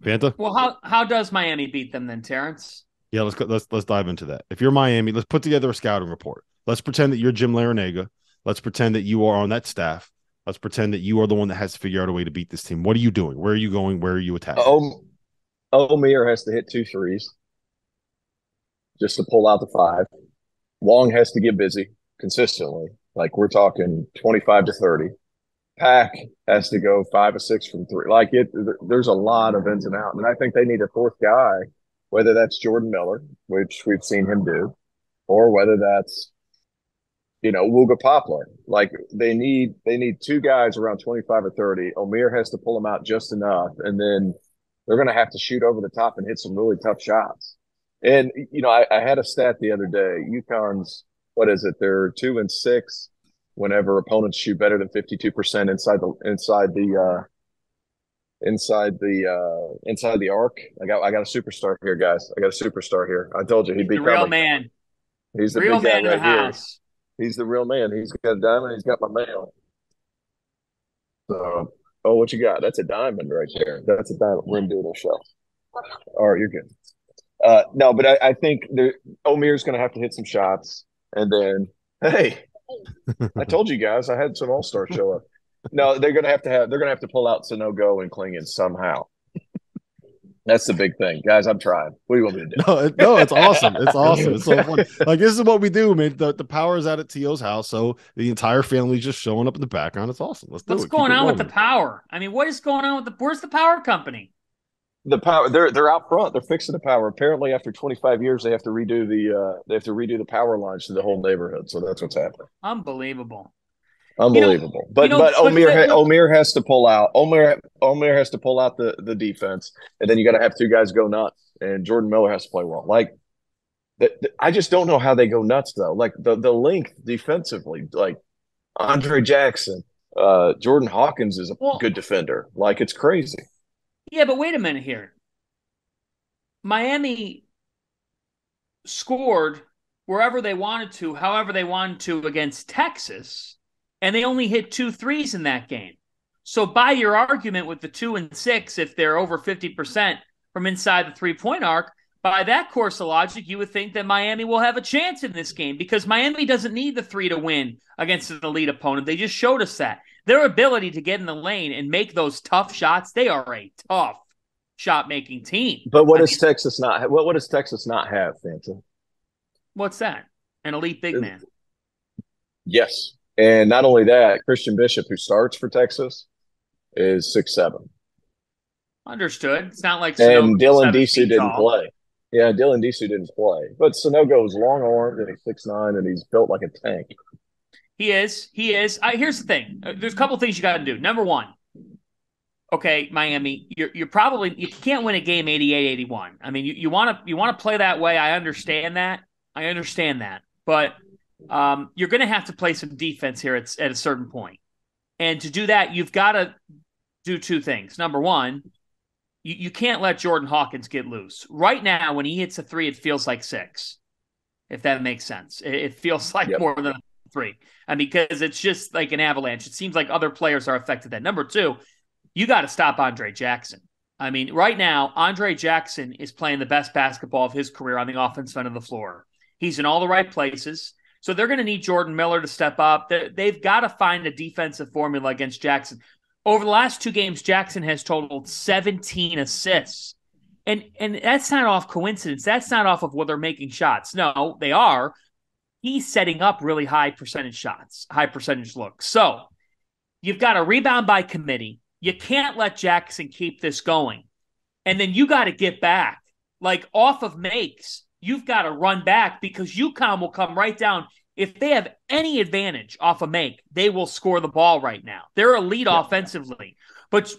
Fanta? Well, how does Miami beat them then, Terrence? Yeah, let's dive into that. If you're Miami, let's put together a scouting report. Let's pretend that you're Jim Larinaga. Let's pretend that you are on that staff. Let's pretend that you are the one that has to figure out a way to beat this team. What are you doing? Where are you going? Where are you attacking? Oh, Omier has to hit two threes just to pull out the five. Wong has to get busy consistently. Like we're talking 25 to 30. Pack has to go 5 or 6 from three. Like there's a lot of ins and outs. And I think they need a fourth guy, whether that's Jordan Miller, which we've seen him do, or whether that's, Wooga Poplar. Like they need two guys around 25 or 30. Omier has to pull them out just enough. And then they're going to have to shoot over the top and hit some really tough shots. And, I had a stat the other day. UConn's, what is it? They're 2-6 whenever opponents shoot better than 52% inside the arc. I got a superstar here, guys. I got a superstar here. I told you he'd He's be the real coming. man. He's the Real big guy man in the right here. house. He's the real man. He's got a diamond. He's got my mail. So, oh, what you got? That's a diamond right there. That's a diamond. We're gonna do a little show. All right, you're good. No, but I think Omir's going to have to hit some shots, and then hey, I told you guys I had some all stars show up. No, they're going to have to pull out Sonogo and Klingon somehow. That's the big thing, guys. I'm trying. What do you want me to do? No, it's awesome. It's awesome. It's so fun. Like this is what we do, man. The power is out at T.O.'s house, so the entire family's just showing up in the background. It's awesome. Let's do What's it. Keep going it on with the rolling. power? I mean, what is going on with where's the power company? The power, they're out front. They're fixing the power. Apparently, after 25 years, they have to redo the power lines to the whole neighborhood. So that's what's happening. Unbelievable. You know, Unbelievable. But Omier has to pull out. Omier has to pull out the defense, and then you got to have two guys go nuts, and Jordan Miller has to play well. Like I just don't know how they go nuts though. Like the length defensively, like Andre Jackson, Jordan Hawkins is a well, good defender. Like it's crazy. yeah, but wait a minute here. Miami scored wherever they wanted to, however they wanted to against Texas, and they only hit two threes in that game. So, by your argument with the 2-6, if they're over 50% from inside the 3-point arc, by that course of logic, you would think that Miami will have a chance in this game because Miami doesn't need the three to win against an elite opponent. They just showed us that. Their ability to get in the lane and make those tough shots, they are a tough shot making team. But what I does mean, Texas not? What does Texas not have, Fanta? what's that? An elite big man. Yes, and not only that, Christian Bishop, who starts for Texas, is 6'7". Understood. It's not like And Sunoco's Dylan 7 Disu feet didn't tall. play. Yeah, Dylan Disu didn't play. But Sonogo is long armed and he's 6'9", and he's built like a tank. He is. He is. Here's the thing. There's a couple things you got to do. Number one, okay, Miami, you're probably you can't win a game 88-81. I mean, you want to play that way. I understand that. I understand that. But you're going to have to play some defense here at a certain point. And to do that, you've got to do two things. Number one, you can't let Jordan Hawkins get loose. Right now, when he hits a three, it feels like six, if that makes sense. It feels like Yep. more than a three. I mean, because it's just like an avalanche. It seems like other players are affected that. Number two, you got to stop Andre Jackson. I mean, right now, Andre Jackson is playing the best basketball of his career on the offensive end of the floor. He's in all the right places. So they're going to need Jordan Miller to step up. They've got to find a defensive formula against Jackson. Over the last two games, Jackson has totaled 17 assists. And that's not off coincidence. That's not off of whether they're making shots. No, they are. He's setting up really high percentage shots, high percentage looks. So you've got a rebound by committee. You can't let Jackson keep this going. And then you got to get back. Like off of makes, you've got to run back because UConn will come right down. If they have any advantage off a make, they will score the ball right now. They're elite Yep. offensively. But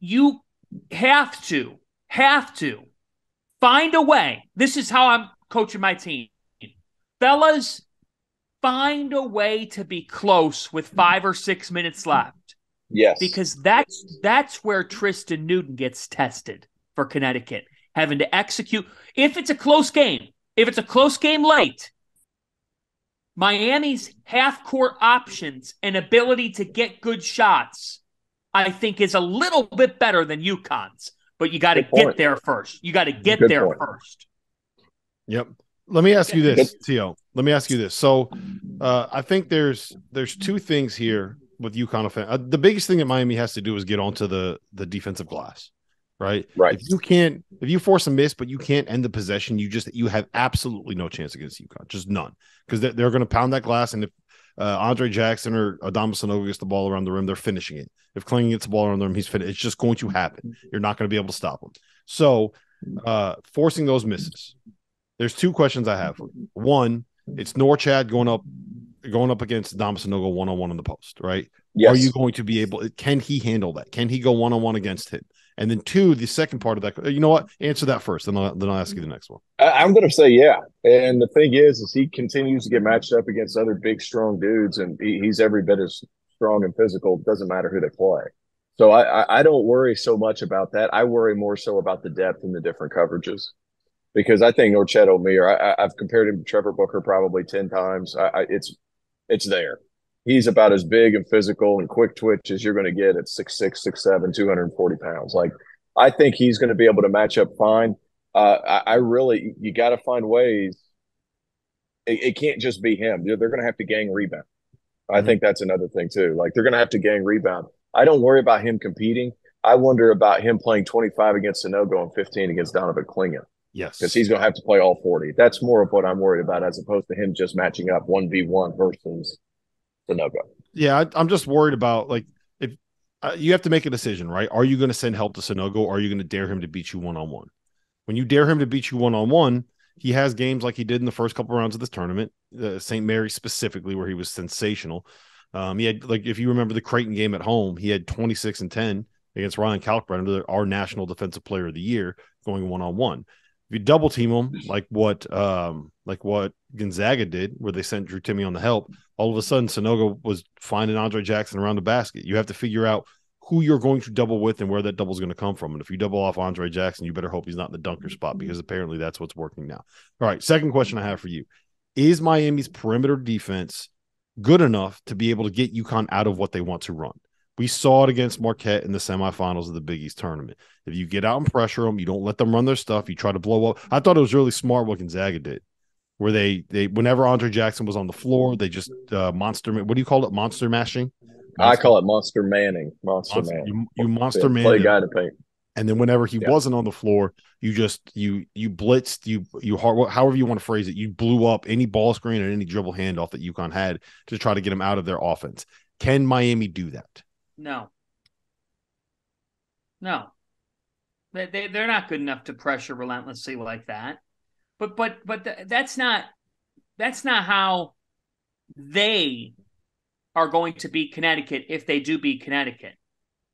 you have to find a way. This is how I'm coaching my team. Fellas, find a way to be close with 5 or 6 minutes left Yes. because that's where Tristan Newton gets tested for Connecticut, having to execute. If it's a close game, late, Miami's half-court options and ability to get good shots, I think, is a little bit better than UConn's. but you got to get there first. You got to get Good there point. first. Yep. Let me ask you this, T.O. Let me ask you this. So I think there's two things here with UConn. The biggest thing that Miami has to do is get onto the defensive glass, right? Right. If you force a miss, but you can't end the possession, you have absolutely no chance against UConn, just none, because they're going to pound that glass. And if Andre Jackson or Adama Sanogo gets the ball around the rim, they're finishing it. If Kling gets the ball around the rim, he's finished. It's just going to happen. You're not going to be able to stop him. So forcing those misses. There's two questions I have. One, it's Norchad going up against Dom Sanogo one-on-one in the post, right? Yes. Are you going to be able? Can he handle that? Can he go one-on-one against him? And then two, the second part of that. You know what? Answer that first, then I'll ask you the next one. I'm going to say yeah. And the thing is he continues to get matched up against other big, strong dudes, and he's every bit as strong and physical. It doesn't matter who they play. So I don't worry so much about that. I worry more so about the depth and the different coverages. Because I think Norchad Omier, I've compared him to Trevor Booker probably 10 times. It's there. He's about as big and physical and quick twitch as you're going to get at 6'6", 6'7", 240 pounds. Like, I think he's going to be able to match up fine. You got to find ways. It can't just be him. They're going to have to gang rebound. I think that's another thing too. Like, they're going to have to gang rebound. I don't worry about him competing. I wonder about him playing 25 against Sanogo and 15 against Donovan Klingen. Yes. Because he's going to have to play all 40. That's more of what I'm worried about, as opposed to him just matching up 1v1 versus Sanogo. Yeah, I'm just worried about, like, if you have to make a decision, right? Are you going to send help to Sanogo, or are you going to dare him to beat you one-on-one? When you dare him to beat you one-on-one, he has games like he did in the first couple rounds of this tournament, St. Mary specifically, where he was sensational. He had, like, if you remember the Creighton game at home, he had 26 and 10 against Ryan Kalkbrenner, our National Defensive Player of the Year, going one-on-one. If you double team them, like what Gonzaga did, where they sent Drew Timme on the help, all of a sudden Sanogo was finding Andre Jackson around the basket. You have to figure out who you're going to double with and where that double is going to come from. And if you double off Andre Jackson, you better hope he's not in the dunker spot, because apparently that's what's working now. All right, second question I have for you. Is Miami's perimeter defense good enough to be able to get UConn out of what they want to run? We saw it against Marquette in the semifinals of the Big East tournament. If you get out and pressure them, you don't let them run their stuff, you try to blow up. I thought it was really smart what Gonzaga did, where they whenever Andre Jackson was on the floor, they just monster. What do you call it? Monster mashing? I call it monster manning. Monster man. You monster man. Play guy to paint. And then whenever he wasn't on the floor, you blitzed, you however you want to phrase it, you blew up any ball screen and any dribble handoff that UConn had to try to get them out of their offense. Can Miami do that? No. They're not good enough to pressure relentlessly like that. But that's not how they are going to beat Connecticut if they do beat Connecticut.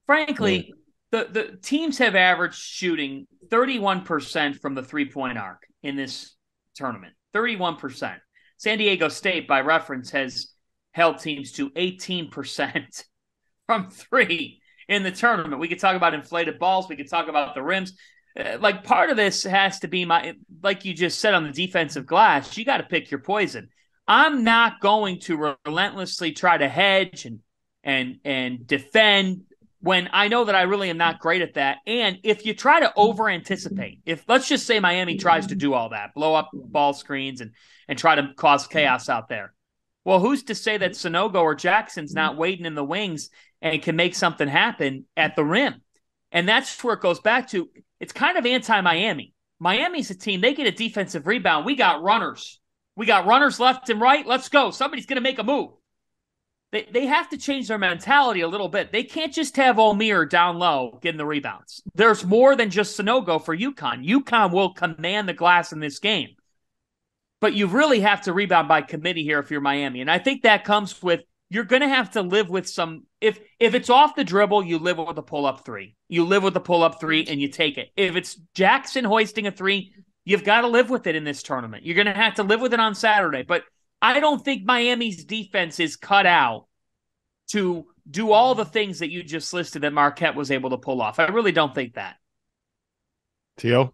Frankly, the teams have averaged shooting 31% from the three-point arc in this tournament. 31%. San Diego State, by reference, has held teams to 18% from three in the tournament. We could talk about inflated balls. We could talk about the rims. Like, part of this has to be, like you just said, on the defensive glass, you got to pick your poison. I'm not going to relentlessly try to hedge and defend when I know that I really am not great at that. And if you try to over-anticipate, if let's just say Miami tries to do all that, blow up ball screens and try to cause chaos out there, well, who's to say that Sanogo or Jackson's not waiting in the wings and can make something happen at the rim? And that's where it goes back to, it's kind of anti-Miami. Miami's a team, they get a defensive rebound. We got runners. We got runners left and right. Let's go. Somebody's going to make a move. They have to change their mentality a little bit. They can't just have Omier down low getting the rebounds. There's more than just Sanogo for UConn. UConn will command the glass in this game. But you really have to rebound by committee here if you're Miami. And I think that comes with, you're going to have to live with some, if it's off the dribble, you live with a pull-up three. You live with the pull-up three and you take it. If it's Jackson hoisting a three, you've got to live with it in this tournament. You're going to have to live with it on Saturday. But I don't think Miami's defense is cut out to do all the things that you just listed that Marquette was able to pull off. I really don't think that. T.O.?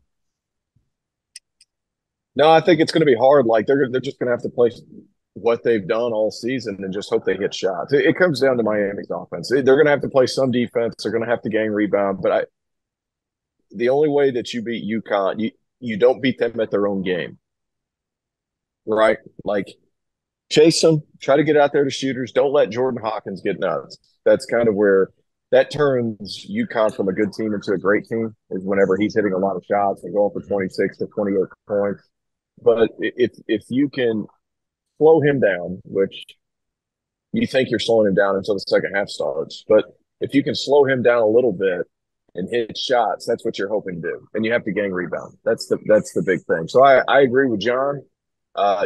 No, I think it's going to be hard. Like, they're just going to have to play what they've done all season and just hope they hit shots. It comes down to Miami's offense. They're going to have to play some defense. They're going to have to gang rebound. But the only way that you beat UConn, you don't beat them at their own game, right? Like chase them, try to get out there to shooters. Don't let Jordan Hawkins get nuts. That's kind of where that turns UConn from a good team into a great team, is whenever he's hitting a lot of shots and going for 26 to 28 points. But if you can slow him down, which you think you're slowing him down until the second half starts, but if you can slow him down a little bit and hit shots, that's what you're hoping to do. And you have to gang rebound. That's the big thing. So I agree with John.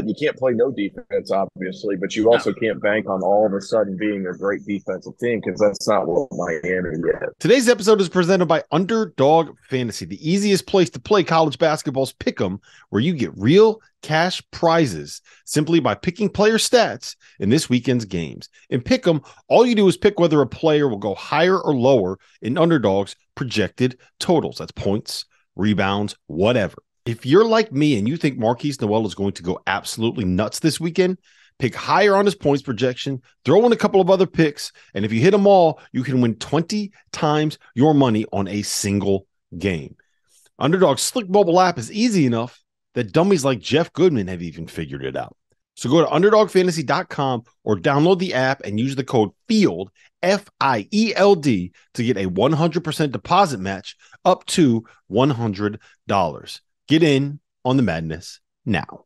You can't play no defense, obviously, but you also can't bank on all of a sudden being a great defensive team, because that's not what Miami is. Today's episode is presented by Underdog Fantasy, the easiest place to play college basketball's pick'em, where you get real cash prizes simply by picking player stats in this weekend's games. In pick'em, all you do is pick whether a player will go higher or lower in Underdog's projected totals. That's points, rebounds, whatever. If you're like me and you think Marquise Noel is going to go absolutely nuts this weekend, pick higher on his points projection, throw in a couple of other picks, and if you hit them all, you can win 20 times your money on a single game. Underdog's slick mobile app is easy enough that dummies like Jeff Goodman have even figured it out. So go to UnderdogFantasy.com or download the app and use the code FIELD, FIELD, to get a 100% deposit match up to $100. Get in on the madness now.